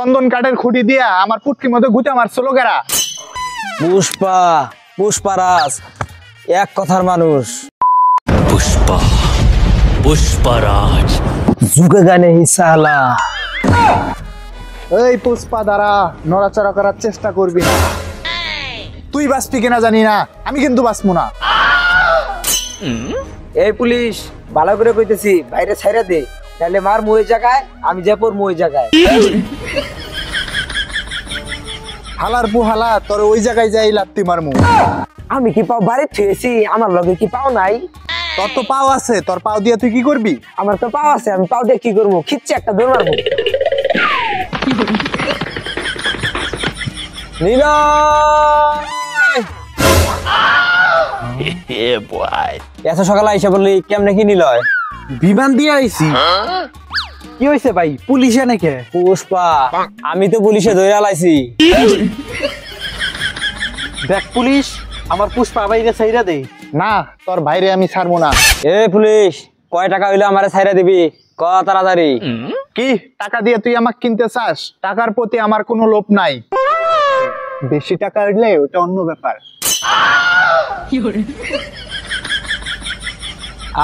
চন্দন কাঠের খুঁটি দিয়া আমার পুটকির মধ্যে গুতা মারছিল কেরা? পুষ্পা, পুষ্পারাজ, এক কথার মানুষ। पुष्पा पुष्पराज যুগে গানে হিসালা। এই পুষ্পা দ্বারা নড়াচড়া করার চেষ্টা করবি না। তুই বাঁচবি কিনা জানি না, আমি কিন্তু বাঁচবো না। এই পুলিশ, ভালো করে কইতেছি, বাইরে ছাইরা দে, তাহলে মার মুই জায়গায়, আমি যে পর মুই জায়গায়। হালার পুহালা তোর ওই জায়গায় যাই লাত্তি মারমু। আমি কি পাও বাড়ি থেয়েছি, আমার লগে কি পাও নাই? তোর তো পাও আছে, তোর পাও দিয়া তুই কি করবি? আমার তো পাও আছে, আমি পাও দিয়ে কি করবো? খিচ্ছে একটা দৌড় মারবো। এত সকালে আইসা বললি কেমনে কি নিলয়? বিমান দিয়ে আইছি। কি হয়েছে ভাই, পুলিশে নাকি? পুষ্পা, আমি তো পুলিশে ধরে লাইছি। দেখ পুলিশ, আমার পুষ্পা বাইরে ছাইরা দে। না, তোর বাইরে আমি ছাড়বো না। এ পুলিশ, কয় টাকা হইলে আমারে ছাইরা দিবি? ক তাড়াতাড়ি। কি টাকা দিয়ে তুই আমাকে কিনতে চাস? টাকার প্রতি আমার কোনো লোভ নাই। বেশি টাকা হইলে ওটা অন্য ব্যাপার।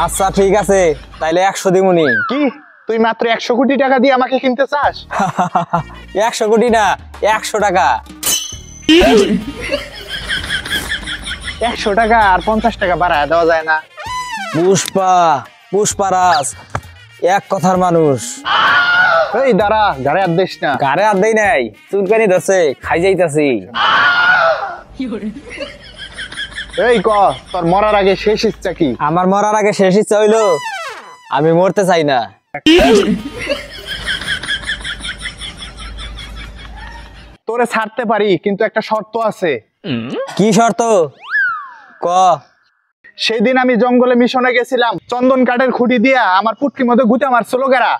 আচ্ছা ঠিক আছে, তাইলে 100 দিমুনি। কি তুই মাত্র 100 কোটি টাকা দিয়ে আমাকে কিনতে চাস? 100 কোটি না, 100 টাকা। 100 টাকা আর 50 টাকা বাড়ায় দেওয়া যায় না? পুষ্পা, পুষ্পারাজ, এক কথার মানুষ। এই দাঁড়া, গাড়ি আর দিস না। গাড়ে আর দেই নাই, চুলকানি ধরছে, খাই যাইতাছি। এই ক, তোর মরার আগে শেষ ইচ্ছা কি? আমার মরার আগে শেষ ইচ্ছা হইলো, আমি মরতে চাই না। তোরে ছাড়তে পারি, কিন্তু একটা শর্ত আছে। কি শর্ত? ক। সেদিন আমি জঙ্গলে মিশনে গেছিলাম, চন্দন কাঠের খুঁটি দিয়া আমার পুটকির মধ্যে গুতা মারছিল কেরা?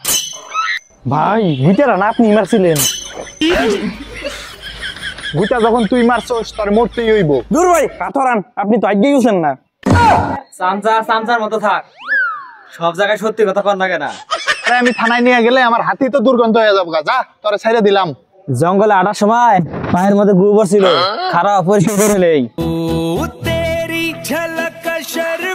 ভাই বুঝারা না, আপনি মারছিলেন। গুতা যখন তুই মারছস, তোর মরতেই হইব। দূর ভাই, কাতরান, আপনি তো আগে গেছেন না। চামচার মতো থাক, সব জায়গায় সত্যি কথা কর না কেন? আরে আমি থানায় নিয়ে গেলে আমার হাতি তো দুর্গন্ধ হয়ে যাবো। যা, তোরে ছেড়ে দিলাম। জঙ্গলে আটার সময় পায়ের মধ্যে গোবর ছিল, খারাপ পরিষ্কার করে নেই। तेरी झलक शर्म